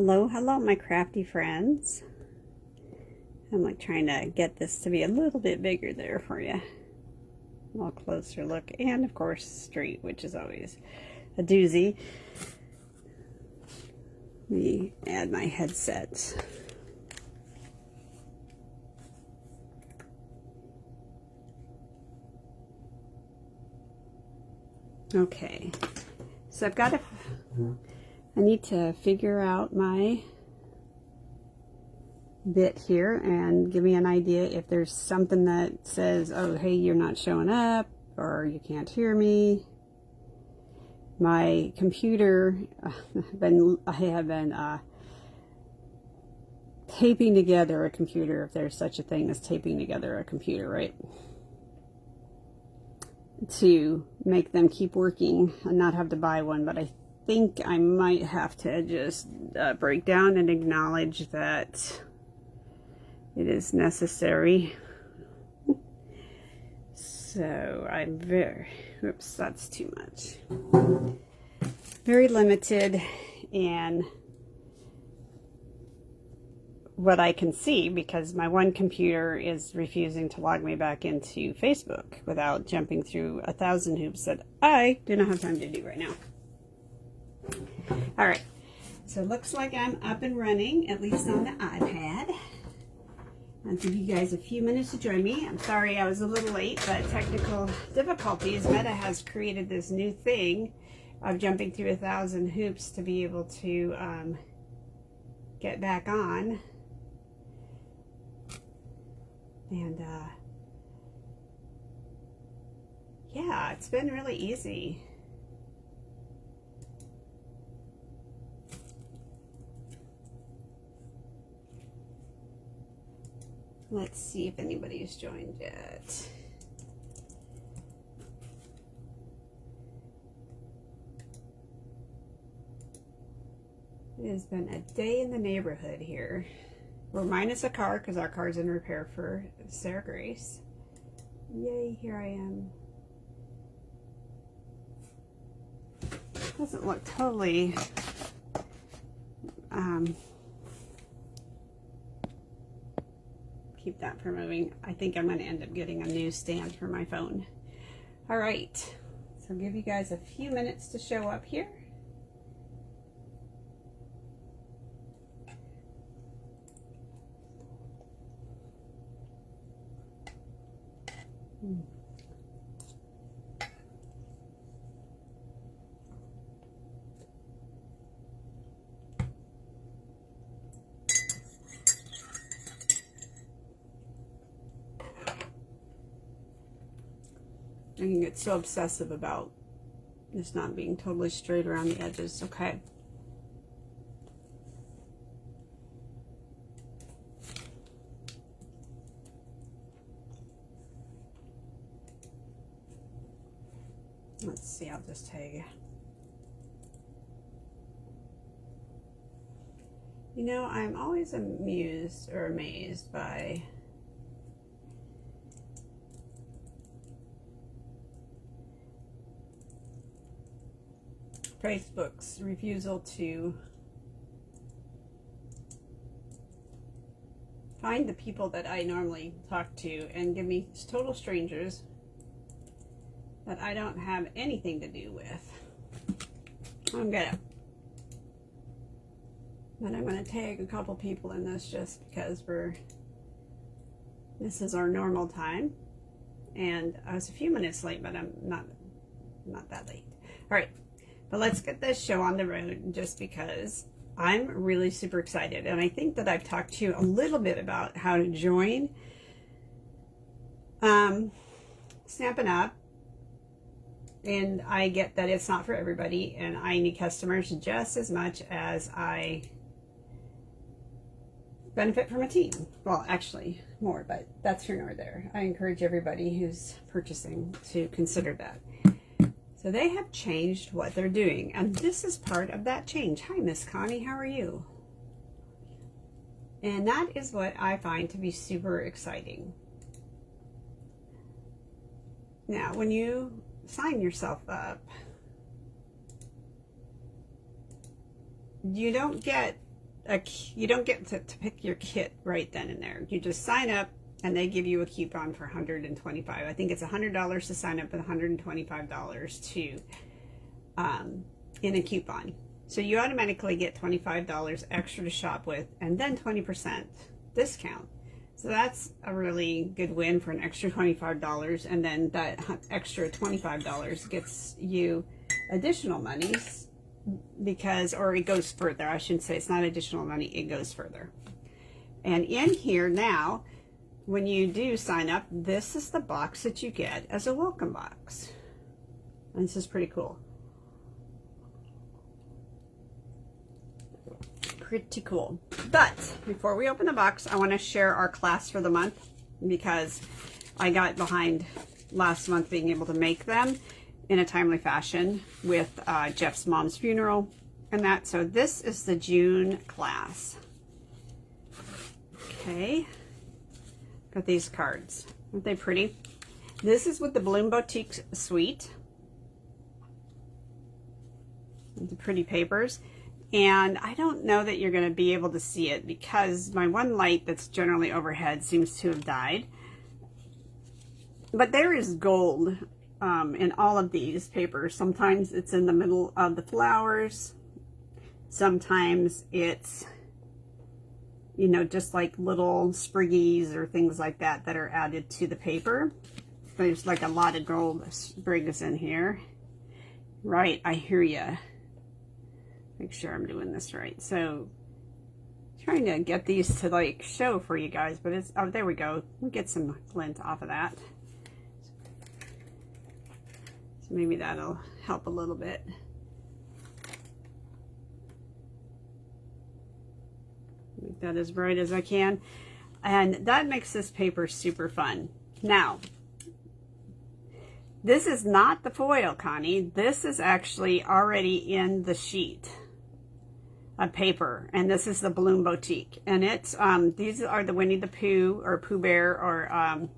Hello, hello, my crafty friends. I'm like trying to get this to be a little bit bigger there for you. A little closer look, and of course straight, which is always a doozy. Let me add my headset. Okay, so I've got I need to figure out my bit here and give me an idea if there's something that says, oh, hey, you're not showing up, or you can't hear me. My computer, I have been taping together a computer, if there's such a thing as taping together a computer, right? To make them keep working and not have to buy one, but I think I might have to just break down and acknowledge that it is necessary. So I'm oops, that's too much. Very limited in what I can see because my one computer is refusing to log me back into Facebook without jumping through 1,000 hoops that I do not have time to do right now. All right, so it looks like I'm up and running, at least on the iPad. I'll give you guys a few minutes to join me. I'm sorry I was a little late, but technical difficulties. Meta has created this new thing of jumping through 1,000 hoops to be able to get back on. And yeah, it's been really easy. Let's see if anybody's joined yet. It has been a day in the neighborhood here. We're minus a car because our car's in repair for Sarah Grace. Yay, here I am. Doesn't look totally keep that from moving. I think I'm going to end up getting a new stand for my phone. All right, so give you guys a few minutes to show up here. I can get so obsessive about this not being totally straight around the edges. Okay. Let's see, I'll just take. You know, I'm always amused or amazed by Facebook's refusal to find the people that I normally talk to and give me total strangers that I don't have anything to do with. I'm gonna tag a couple people in this just because this is our normal time, and I was a few minutes late, but I'm not that late. All right. But let's get this show on the road just because I'm really super excited. And I think that I've talked to you a little bit about how to join Stampin' Up. And I get that it's not for everybody. And I need customers just as much as I benefit from a team. Well, actually more, but that's here nor there. I encourage everybody who's purchasing to consider that. So they have changed what they're doing, and this is part of that change. Hi, Miss Connie, how are you? And that is what I find to be super exciting. Now, when you sign yourself up, you don't get you don't get to pick your kit right then and there. You just sign up and they give you a coupon for $125. I think it's $100 to sign up and $125 to in a coupon. So you automatically get $25 extra to shop with and then 20% discount. So that's a really good win for an extra $25, and then that extra $25 gets you additional monies because, or it goes further. I shouldn't say it's not additional money, it goes further. And in here now, when you do sign up, this is the box that you get as a welcome box. And this is pretty cool. Pretty cool. But before we open the box, I want to share our class for the month because I got behind last month being able to make them in a timely fashion with Jeff's mom's funeral and that. So this is the June class. Okay. Got these cards. Aren't they pretty? This is with the Bloom Boutique suite. The pretty papers. And I don't know that you're going to be able to see it because my one light that's generally overhead seems to have died. But there is gold in all of these papers. Sometimes it's in the middle of the flowers. Sometimes it's, you know, just like little spriggies or things like that that are added to the paper. There's like a lot of gold sprigs in here. Right, I hear ya. Make sure I'm doing this right. So trying to get these to like show for you guys, but it's, oh, there we go. We get some glint off of that. So maybe that'll help a little bit. Make that as bright as I can. And that makes this paper super fun. Now, this is not the foil, Connie. This is actually already in the sheet of paper, and this is the Bloom Boutique, and it's these are the Winnie the Pooh or Pooh Bear or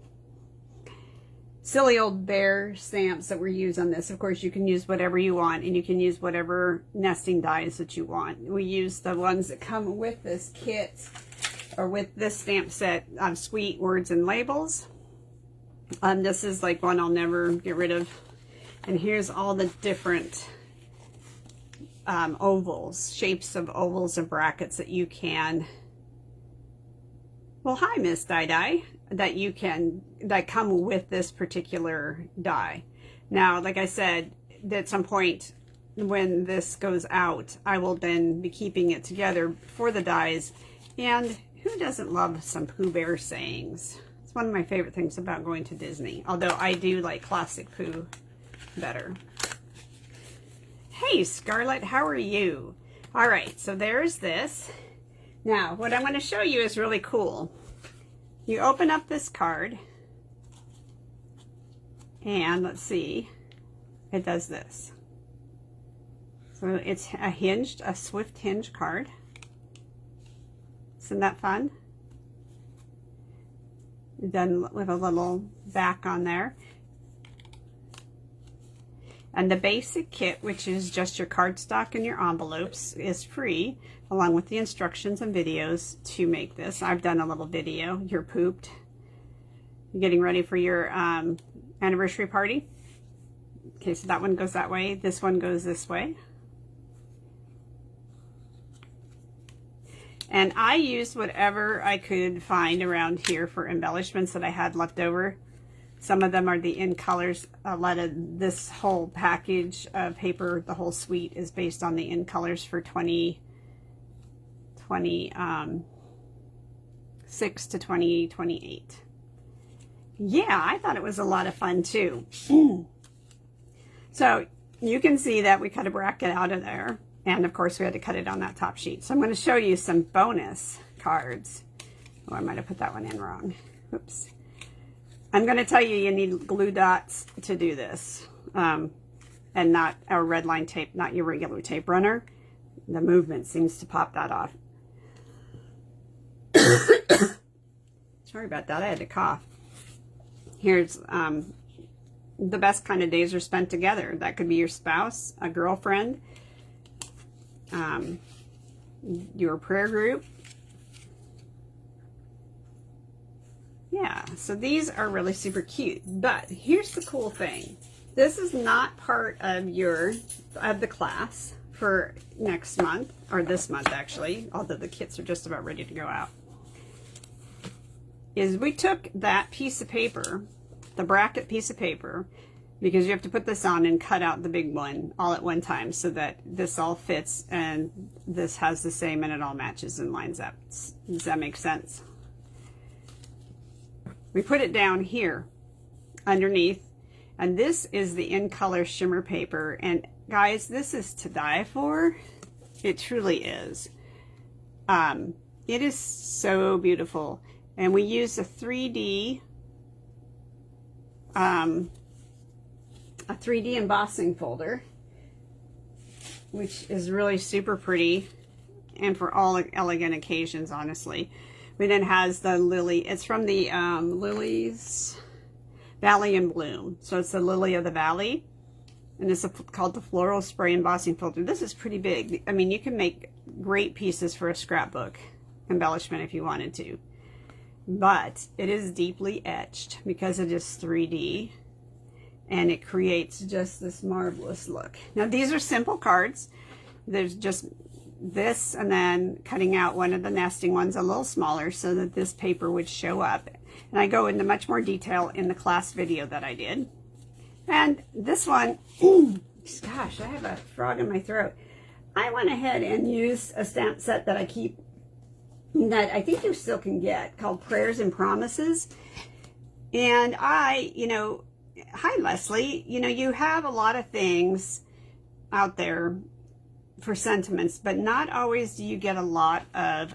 silly old bear stamps that were used on this. Of course, you can use whatever you want, and you can use whatever nesting dies that you want. We use the ones that come with this kit or with this stamp set of Sweet Words and Labels. This is like one I'll never get rid of, and here's all the different ovals, shapes of ovals and brackets that you can, well, hi Miss Die, that you can, that come with this particular die. Now, like I said, at some point when this goes out, I will then be keeping it together for the dies. And who doesn't love some Pooh Bear sayings? It's one of my favorite things about going to Disney, although I do like classic Pooh better. Hey Scarlett, how are you? All right, so there's this. Now, what I'm going to show you is really cool. You open up this card, and let's see, it does this. So it's a swift hinge card. Isn't that fun? Done with a little back on there. And the basic kit, which is just your cardstock and your envelopes, is free, along with the instructions and videos to make this. I've done a little video. You're pooped. You're getting ready for your anniversary party. Okay, so that one goes that way. This one goes this way. And I used whatever I could find around here for embellishments that I had left over. Some of them are the in colors. A lot of this whole package of paper, the whole suite, is based on the in colors for 2026 to 2028. Yeah, I thought it was a lot of fun too. So you can see that we cut a bracket out of there. And of course we had to cut it on that top sheet. So I'm going to show you some bonus cards. Oh, I might have put that one in wrong. Oops. I'm going to tell you, you need glue dots to do this, and not our red line tape, not your regular tape runner. The movement seems to pop that off. Sorry about that, I had to cough. Here's the best kind of days are spent together. That could be your spouse, a girlfriend, your prayer group. Yeah, so these are really super cute. But here's the cool thing. This is not part of the class for next month, or this month actually, although the kits are just about ready to go out. Is we took that piece of paper, the bracket piece of paper, because you have to put this on and cut out the big one all at one time so that this all fits and this has the same and it all matches and lines up. Does that make sense? We put it down here underneath, and this is the In Color shimmer paper, and guys, this is to die for. It truly is. It is so beautiful, and we use a 3D embossing folder, which is really super pretty and for all elegant occasions, honestly. We then has the lily. It's from the Lily's Valley in Bloom. So it's the Lily of the Valley. And it's called the Floral Spray Embossing Folder. This is pretty big. I mean, you can make great pieces for a scrapbook embellishment if you wanted to. But it is deeply etched because it is 3D. And it creates just this marvelous look. Now, these are simple cards. There's just this, and then cutting out one of the nesting ones a little smaller so that this paper would show up. And I go into much more detail in the class video that I did. And this one, gosh, I have a frog in my throat. I went ahead and used a stamp set that I keep, that I think you still can get, called Prayers and Promises. And hi Leslie, you have a lot of things out there for sentiments, but not always do you get a lot of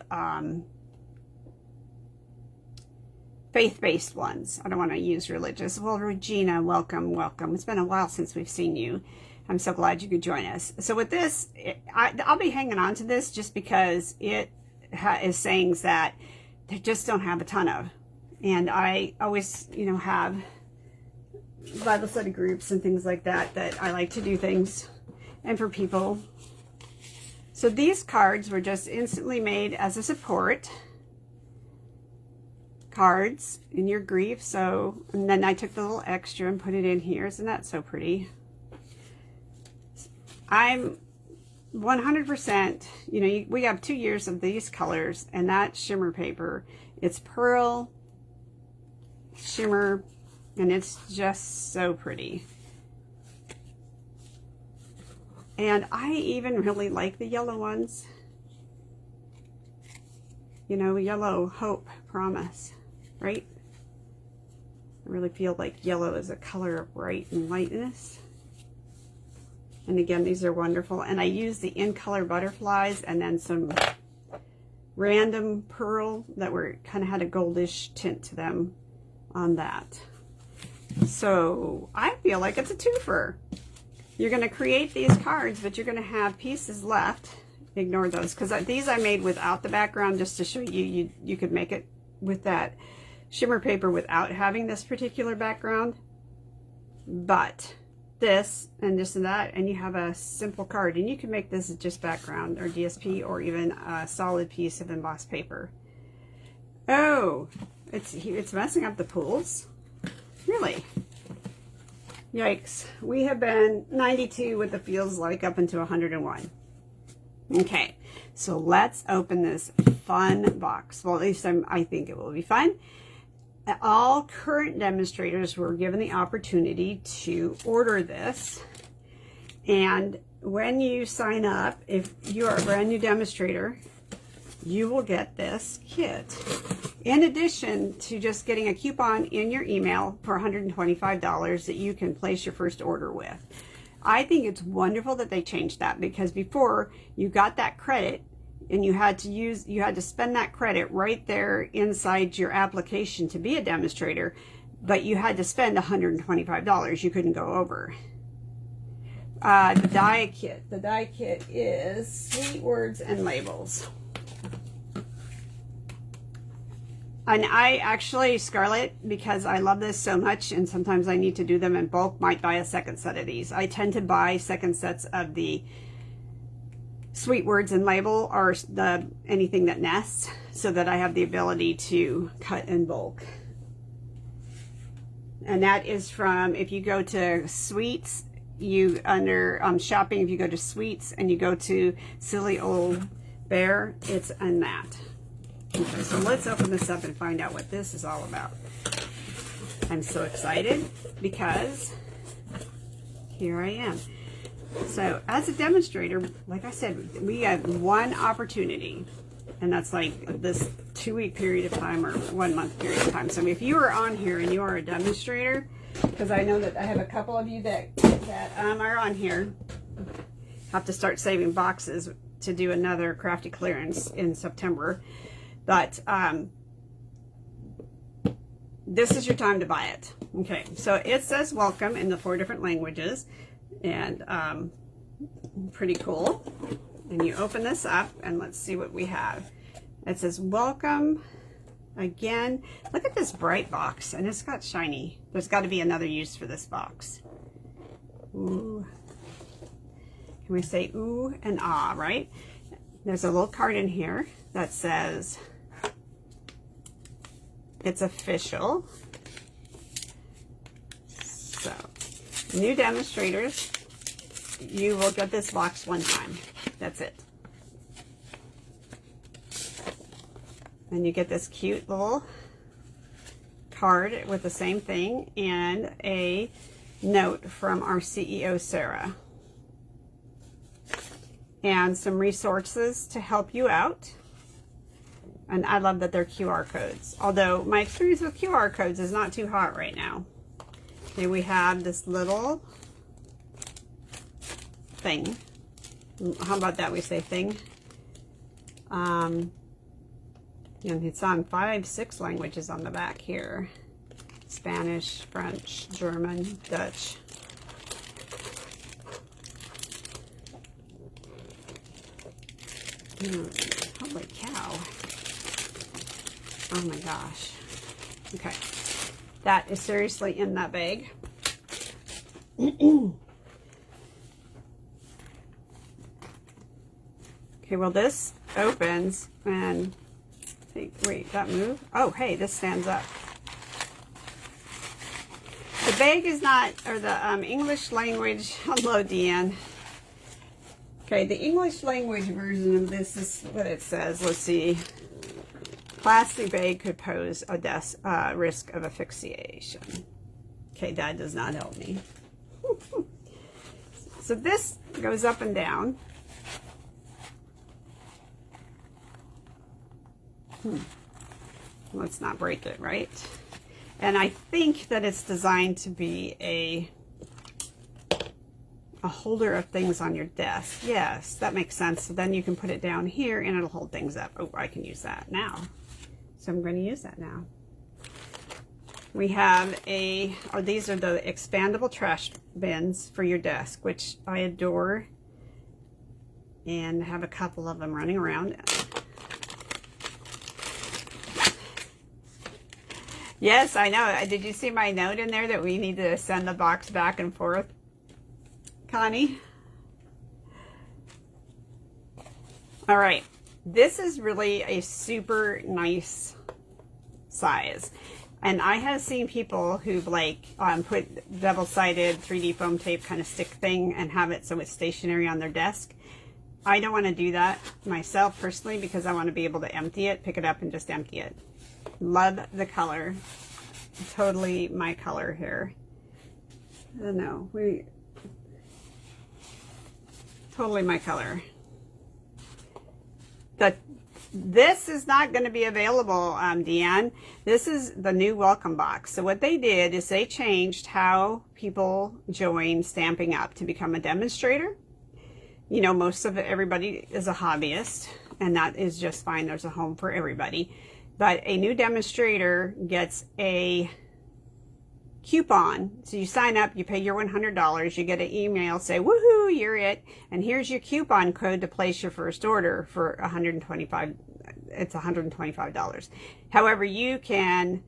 faith-based ones. I don't want to use religious. Well, Regina, welcome. It's been a while since we've seen you. I'm so glad you could join us. So with this, I'll be hanging on to this just because it is sayings that they just don't have a ton of. And I always, have Bible study groups and things like that I like to do things and for people. So these cards were just instantly made as a support cards in your grief. So, and then I took the little extra and put it in here. Isn't that so pretty? I'm 100%, we have 2 years of these colors, and that shimmer paper, it's pearl, shimmer, and it's just so pretty. And I even really like the yellow ones. Yellow, hope, promise, right? I really feel like yellow is a color of bright and lightness. And again, these are wonderful. And I use the In Color butterflies and then some random pearl that kind of had a goldish tint to them on that. So I feel like it's a twofer. You're going to create these cards, but you're going to have pieces left. Ignore those, because these I made without the background just to show you, you could make it with that shimmer paper without having this particular background. But this and this and that, and you have a simple card, and you can make this just background or DSP or even a solid piece of embossed paper. Oh, it's messing up the pools. Really? Yikes. We have been 92 with the feels like up into 101. Okay, so let's open this fun box. Well, at least I think it will be fun. All current demonstrators were given the opportunity to order this. And when you sign up, if you are a brand new demonstrator, you will get this kit. In addition to just getting a coupon in your email for $125 that you can place your first order with. I think it's wonderful that they changed that, because before you got that credit and you had to spend that credit right there inside your application to be a demonstrator, but you had to spend $125. You couldn't go over. The die kit is Sweet Words and Labels. And I actually, Scarlett, because I love this so much and sometimes I need to do them in bulk, might buy a second set of these. I tend to buy second sets of the sweet words and label are anything that nests, so that I have the ability to cut in bulk. And that is from, if you go to Sweets, you under shopping, if you go to Sweets and you go to Silly Old Bear, it's in that. Okay, so let's open this up and find out what this is all about. I'm so excited because here I am. So as a demonstrator, like I said, we have one opportunity, and that's like this 2-week period of time or 1 month period of time. So if you are on here and you are a demonstrator, because I know that I have a couple of you that are on here, have to start saving boxes to do another Crafty clearance in September. But this is your time to buy it. Okay, so it says welcome in the 4 different languages, and pretty cool. And you open this up and let's see what we have. It says welcome again. Look at this bright box, and it's got shiny. There's got to be another use for this box. Ooh. Can we say ooh and ah, right? There's a little card in here that says it's official. So, new demonstrators, you will get this box one time. That's it. And you get this cute little card with the same thing and a note from our CEO, Sarah. And some resources to help you out. And I love that they're QR codes. Although my experience with QR codes is not too hot right now. Okay, we have this little thing. How about that? We say thing. And it's on 5-6 languages on the back here. Spanish, French, German, Dutch. Holy cow. Oh my gosh. Okay. That is seriously in that bag. Okay, well this opens and wait, that moved? Oh, hey, this stands up. The bag is not, or the English language, hello Deanne. Okay, the English language version of this is what it says. Let's see. Plastic bag could pose a risk of asphyxiation. Okay, that does not help me. So this goes up and down. Let's not break it, right? And I think that it's designed to be a holder of things on your desk. Yes, that makes sense. So then you can put it down here and it'll hold things up. Oh, I can use that now. So I'm going to use that now. We have these are the expandable trash bins for your desk, which I adore, and have a couple of them running around. Yes, I know. Did you see my note in there that we need to send the box back and forth, Connie? All right. This is really a super nice size. And I have seen people who've like put double-sided 3D foam tape kind of stick thing and have it so it's stationary on their desk. I don't want to do that myself personally because I want to be able to empty it, pick it up and just empty it. Love the color. Totally my color here. I don't know. Totally my color. This is not going to be available, Deanne. This is the new welcome box. So what they did is they changed how people join Stampin' Up to become a demonstrator. You know, most of everybody is a hobbyist, and that is just fine. There's a home for everybody. But a new demonstrator gets a coupon. So you sign up, you pay your $100, you get an email, say, woohoo, you're it. And here's your coupon code to place your first order for $125. It's $125. However, you can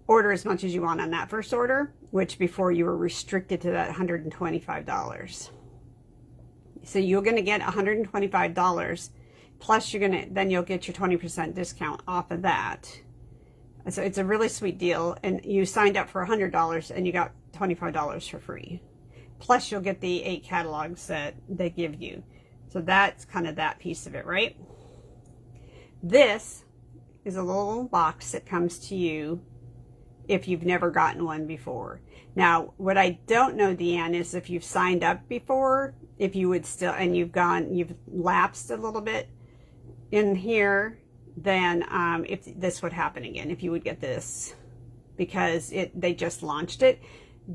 order as much as you want on that first order, which before you were restricted to that $125. So you're going to get $125 plus then you'll get your 20% discount off of that. So it's a really sweet deal, and you signed up for $100 and you got $25 for free. Plus you'll get the 8 catalogs that they give you. So that's kind of that piece of it, right? This is a little box that comes to you if you've never gotten one before. Now, what I don't know, Deanne, is if you've signed up before, if you would still, and you've lapsed a little bit in here, then if this would happen again, if you would get this, because they just launched it.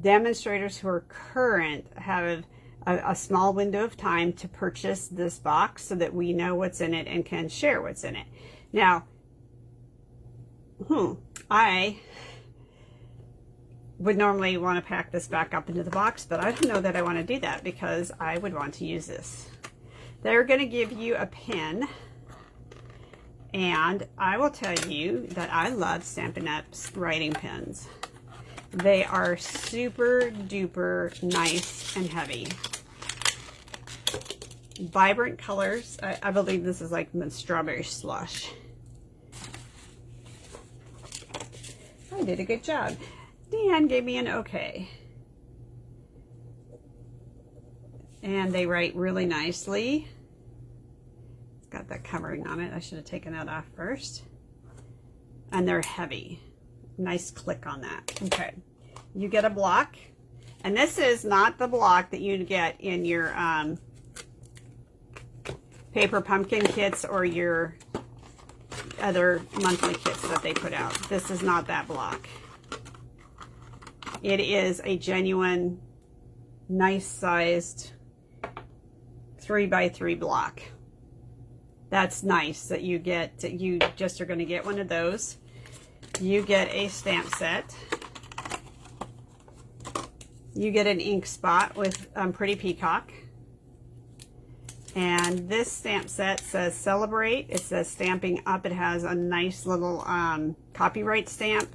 Demonstrators who are current have a small window of time to purchase this box so that we know what's in it and can share what's in it. Now, I would normally want to pack this back up into the box, but I don't know that I want to do that because I would want to use this. They're going to give you a pen, and I will tell you that I love Stampin' Up's writing pens. They are super duper nice and heavy. Vibrant colors. I believe this is like strawberry slush. I did a good job. Dan gave me an okay. And they write really nicely. It's got that covering on it. I should have taken that off first. And they're heavy. Nice click on that. Okay. You get a block. And this is not the block that you get in your paper pumpkin kits or your other monthly kits that they put out. This is not that block. It is a genuine, nice sized 3x3 block. That's nice that you get, you just are going to get one of those. You get a stamp set. You get an ink spot with Pretty Peacock. And this stamp set says Celebrate. It says Stampin' Up. It has a nice little copyright stamp.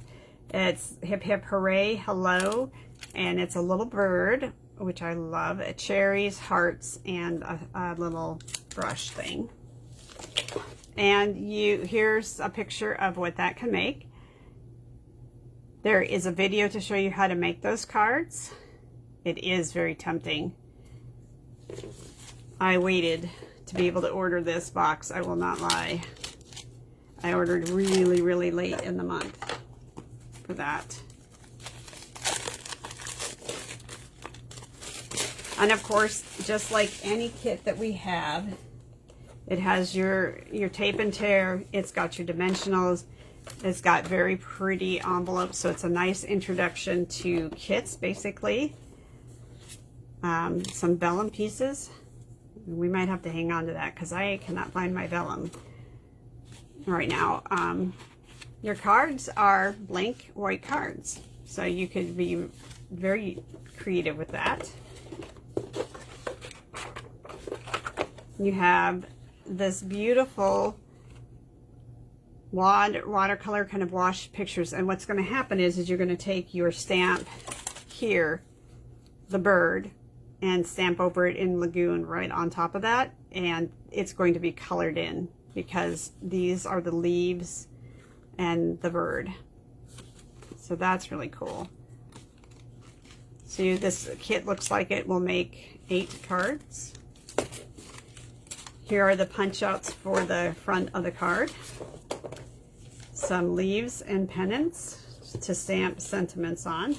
It's Hip Hip Hooray, Hello. And it's a little bird, which I love. Cherries, hearts, and a little brush thing. And here's a picture of what that can make. There is a video to show you how to make those cards. It is very tempting. I waited to be able to order this box. I will not lie. I ordered really, really late in the month for that. And of course, just like any kit that we have, it has your tape and tear. It's got your dimensionals. It's got very pretty envelopes. So it's a nice introduction to kits, basically. Some vellum pieces. We might have to hang on to that because I cannot find my vellum right now. Your cards are blank white cards, so you could be very creative with that. You have this beautiful watercolor kind of wash pictures, and what's going to happen is you're going to take your stamp here, the bird, and stamp over it in Lagoon right on top of that, and it's going to be colored in because these are the leaves and the bird. So that's really cool. So this kit looks like it will make 8 cards. Here are the punch outs for the front of the card. Some leaves and pennants to stamp sentiments on.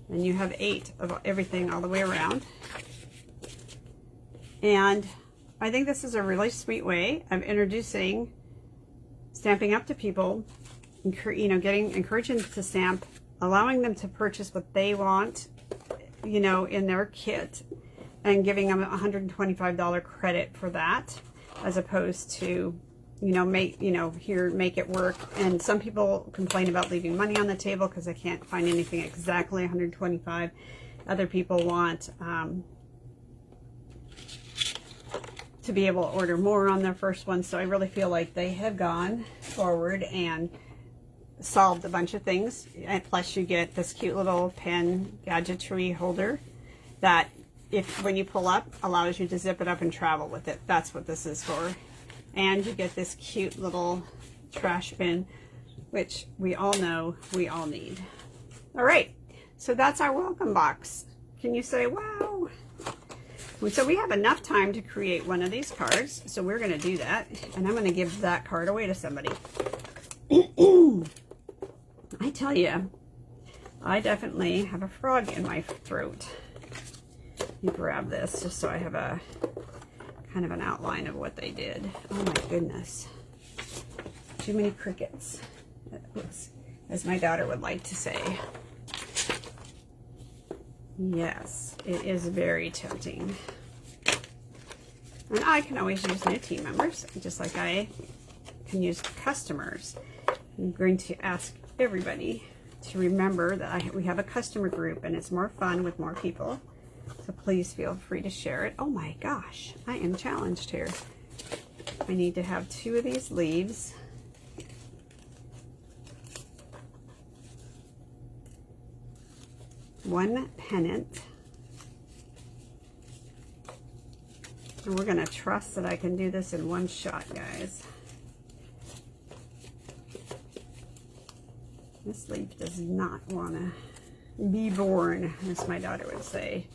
And you have 8 of everything all the way around. And I think this is a really sweet way of introducing Stampin' Up to people, encouraging them to stamp, allowing them to purchase what they want, in their kit, and giving them a $125 credit for that, as opposed to, make it work. And some people complain about leaving money on the table because they can't find anything exactly $125. Other people want to be able to order more on their first one. So I really feel like they have gone forward and solved a bunch of things. And plus you get this cute little pen gadgetry holder that if when you pull up, allows you to zip it up and travel with it. That's what this is for. And you get this cute little trash bin, which we all know we all need. All right, so that's our welcome box. Can you say, wow? So we have enough time to create one of these cards, so we're going to do that, and I'm going to give that card away to somebody. I tell you, I definitely have a frog in my throat. You grab this just so I have a kind of an outline of what they did. Oh my goodness. Too many crickets, as my daughter would like to say. Yes, it is very tempting. And I can always use new team members, just like I can use customers. I'm going to ask everybody to remember that we have a customer group, and it's more fun with more people. So please feel free to share it. Oh my gosh, I am challenged here. I need to have 2 of these leaves. One pennant. And we're going to trust that I can do this in one shot, guys. This leaf does not want to be born, as my daughter would say.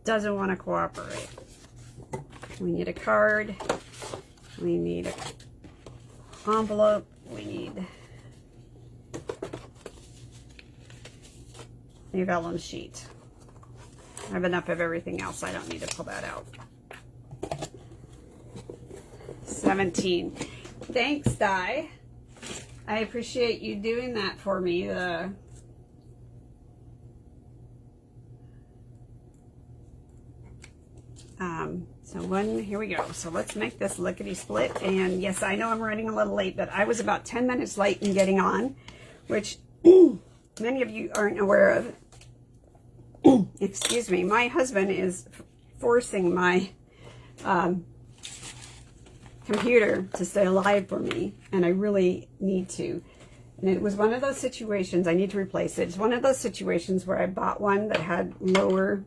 Doesn't want to cooperate. We need a card. We need an envelope. We need a vellum sheet. I have enough of everything else. I don't need to pull that out. 17. Thanks, Di. I appreciate you doing that for me. So here we go. So let's make this lickety split. And yes, I know I'm running a little late, but I was about 10 minutes late in getting on, which many of you aren't aware of. Excuse me. My husband is forcing my computer to stay alive for me, and I really need to. And it was one of those situations, I need to replace it. It's one of those situations where I bought one that had lower,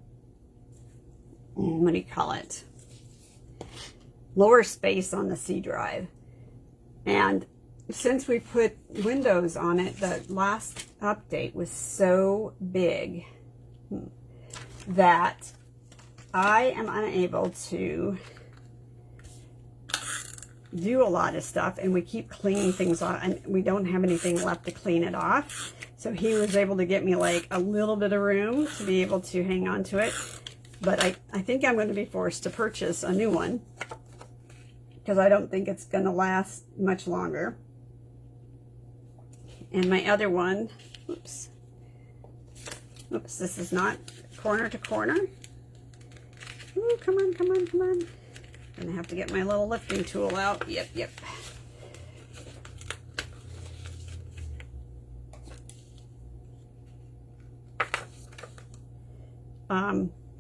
what do you call it? Lower space on the C drive. And since we put Windows on it, the last update was so big that I am unable to do a lot of stuff, and we keep cleaning things off, and we don't have anything left to clean it off. So he was able to get me like a little bit of room to be able to hang on to it. But I think I'm going to be forced to purchase a new one, because I don't think it's going to last much longer. And my other one, oops, this is not corner to corner. Ooh, come on, come on, come on. I'm going to have to get my little lifting tool out. Yep.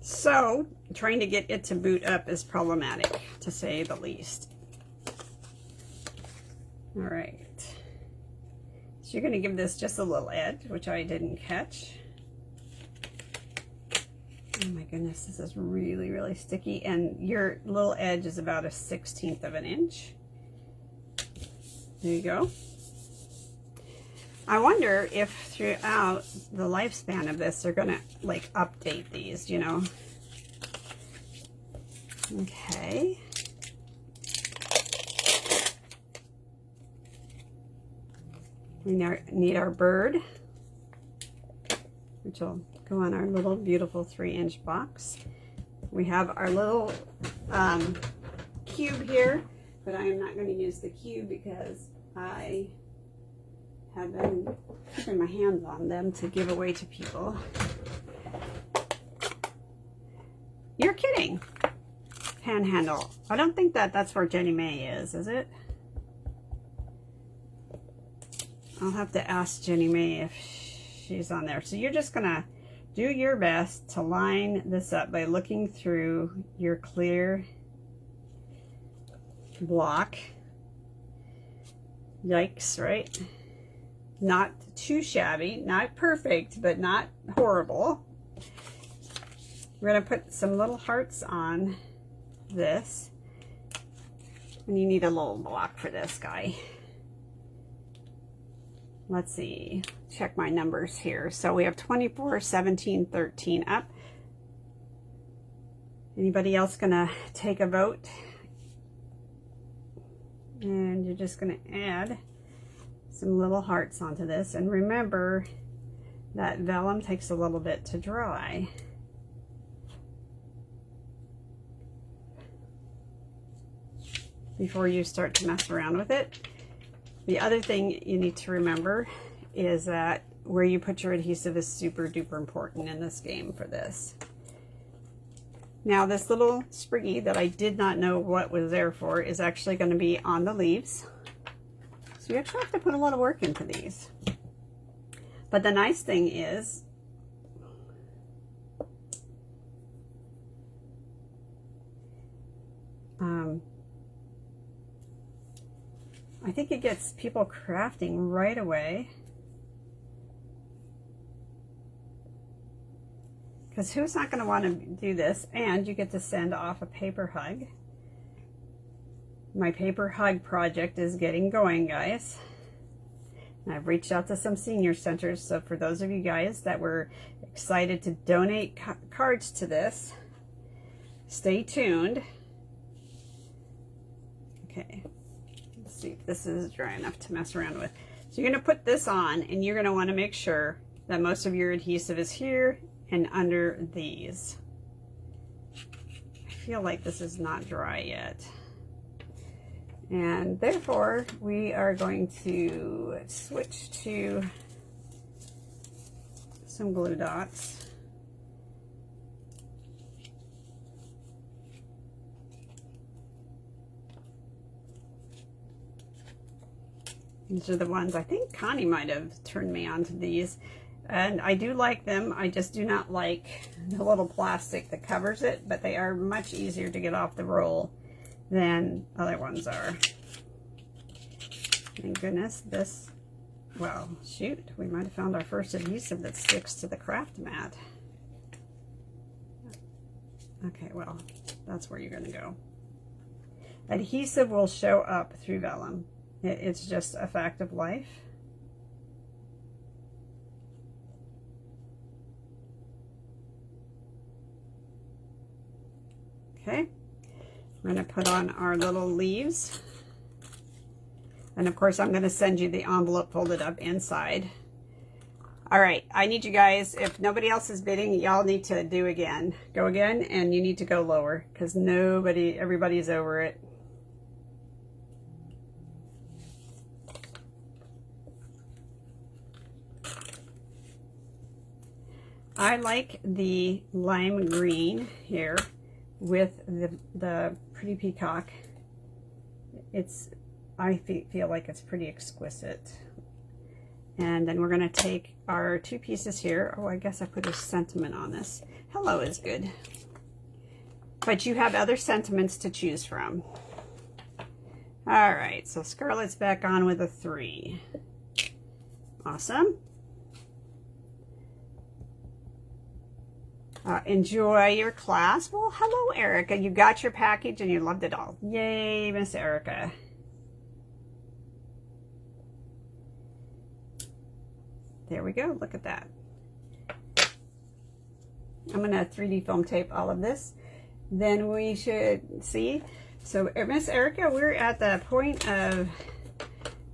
So trying to get it to boot up is problematic, to say the least. All right. So you're going to give this just a little edge, which I didn't catch. Oh my goodness, this is really, really sticky, and your little edge is about 1/16 of an inch. There you go. I wonder if throughout the lifespan of this, they're gonna like update these, you know. Okay. We need our bird, which will go on our little beautiful 3-inch box. We have our little cube here, but I am not going to use the cube because I have been keeping my hands on them to give away to people. You're kidding. Panhandle. I don't think that's where Jenny May is it? I'll have to ask Jenny May if she's on there. So you're just going to do your best to line this up by looking through your clear block. Yikes, right? Not too shabby, not perfect, but not horrible. We're going to put some little hearts on this. And you need a little block for this guy. Let's see, check my numbers here. So we have 24, 17, 13 up. Anybody else gonna take a vote? And you're just gonna add some little hearts onto this. And remember that vellum takes a little bit to dry. Before you start to mess around with it. The other thing you need to remember is that where you put your adhesive is super duper important in this game for this. Now this little spriggy that I did not know what was there for is actually going to be on the leaves. So you actually have to put a lot of work into these. But the nice thing is, I think it gets people crafting right away. Because who's not going to want to do this? And you get to send off a paper hug. My paper hug project is getting going, guys. And I've reached out to some senior centers. So for those of you guys that were excited to donate cards to this, stay tuned. Okay. See if this is dry enough to mess around with. So you're going to put this on and you're going to want to make sure that most of your adhesive is here and under these. I feel like this is not dry yet. And therefore we are going to switch to some glue dots. These are the ones, I think Connie might have turned me on to these. And I do like them. I just do not like the little plastic that covers it, but they are much easier to get off the roll than other ones are. Thank goodness this, well, shoot, we might have found our first adhesive that sticks to the craft mat. Okay, well, that's where you're gonna go. Adhesive will show up through vellum. It's just a fact of life. Okay, we're going to put on our little leaves. And of course, I'm going to send you the envelope folded up inside. All right, I need you guys, if nobody else is bidding, y'all need to do again. Go again, and you need to go lower because everybody's over it. I like the lime green here with the pretty peacock. I feel like it's pretty exquisite. And then we're going to take our two pieces here. Oh, I guess I put a sentiment on this. Hello is good. But you have other sentiments to choose from. All right, so Scarlet's back on with a 3. Awesome. Enjoy your class. Well, hello, Erica. You got your package and you loved it all. Yay, Miss Erica. There we go. Look at that. I'm going to 3D film tape all of this. Then we should see. So, Miss Erica, we're at the point of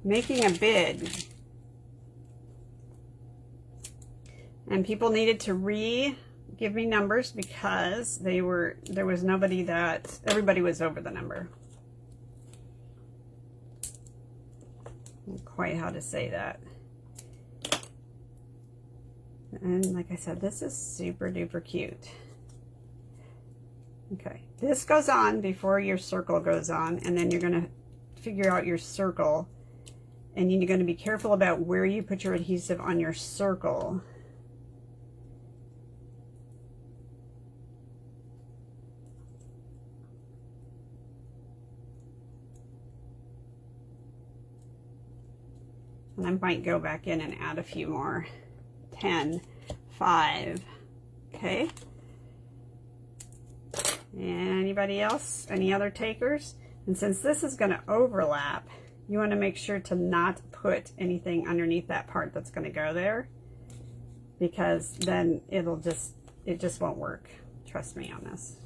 making a bid. And people needed to give me numbers because there was nobody that, everybody was over the number. I don't know quite how to say that. And like I said, this is super duper cute. Okay, this goes on before your circle goes on, and then you're going to figure out your circle, and you're going to be careful about where you put your adhesive on your circle. And I might go back in and add a few more. 10, 5, okay. Anybody else? Any other takers? And since this is going to overlap, you want to make sure to not put anything underneath that part that's going to go there, because then it just won't work. Trust me on this.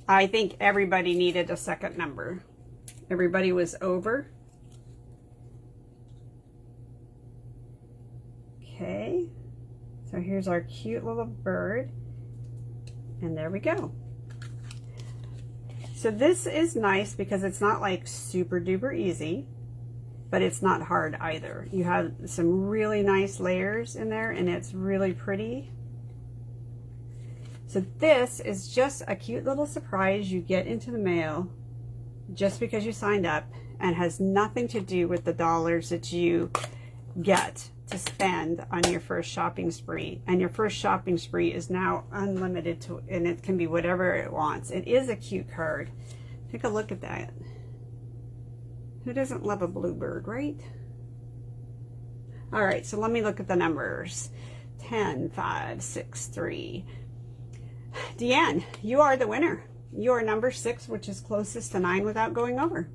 I think everybody needed a second number. Everybody was over. Okay, so here's our cute little bird, and there we go. So this is nice because it's not like super duper easy, but it's not hard either. You have some really nice layers in there, and it's really pretty. So this is just a cute little surprise you get into the mail just because you signed up, and has nothing to do with the dollars that you get to spend on your first shopping spree. And your first shopping spree is now unlimited to, and it can be whatever it wants. It is a cute card. Take a look at that. Who doesn't love a bluebird, right? All right, so let me look at the numbers. 10, 5, 6, 3. Deanne, you are the winner. You are number 6, which is closest to 9 without going over.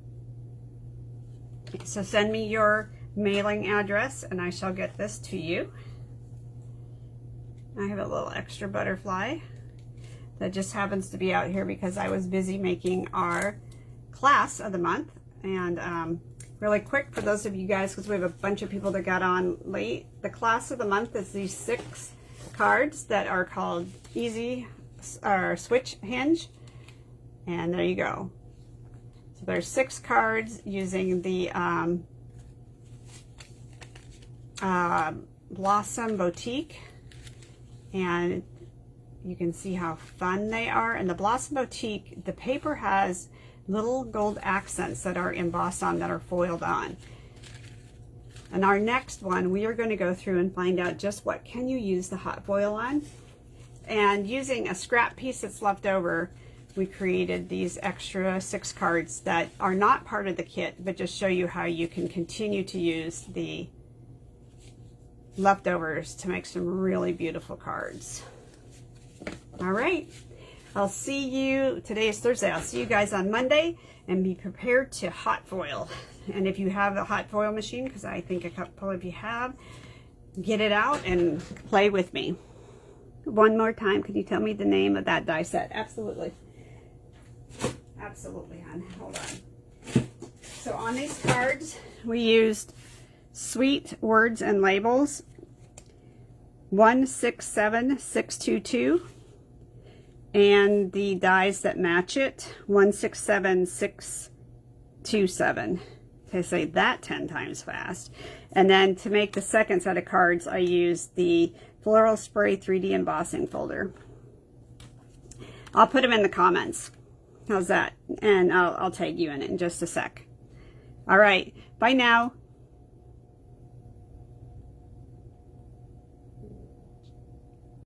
So send me your mailing address and I shall get this to you. I have a little extra butterfly that just happens to be out here because I was busy making our class of the month. And really quick for those of you guys, because we have a bunch of people that got on late, the class of the month is these 6 cards that are called Easy or Switch Hinge, and there you go. So there's 6 cards using the Blossom Boutique, and you can see how fun they are. And the Blossom Boutique, the paper has little gold accents that are embossed on, that are foiled on. And our next one, we are going to go through and find out just what can you use the hot foil on. And using a scrap piece that's left over, we created these extra 6 cards that are not part of the kit, but just show you how you can continue to use the leftovers to make some really beautiful cards. All right, I'll see you, today is Thursday, I'll see you guys on Monday, and be prepared to hot foil. And if you have a hot foil machine, because I think a couple of you have, get it out and play with me. One more time, could you tell me the name of that die set? Absolutely. Absolutely, hon. Hold on. So on these cards, we used Sweet Words and Labels 167622, and the dies that match it 167627. Okay, say that 10 times fast. And then to make the second set of cards, I used the Floral Spray 3D embossing folder. I'll put them in the comments. How's that? And I'll tag you in it in just a sec. All right, bye now.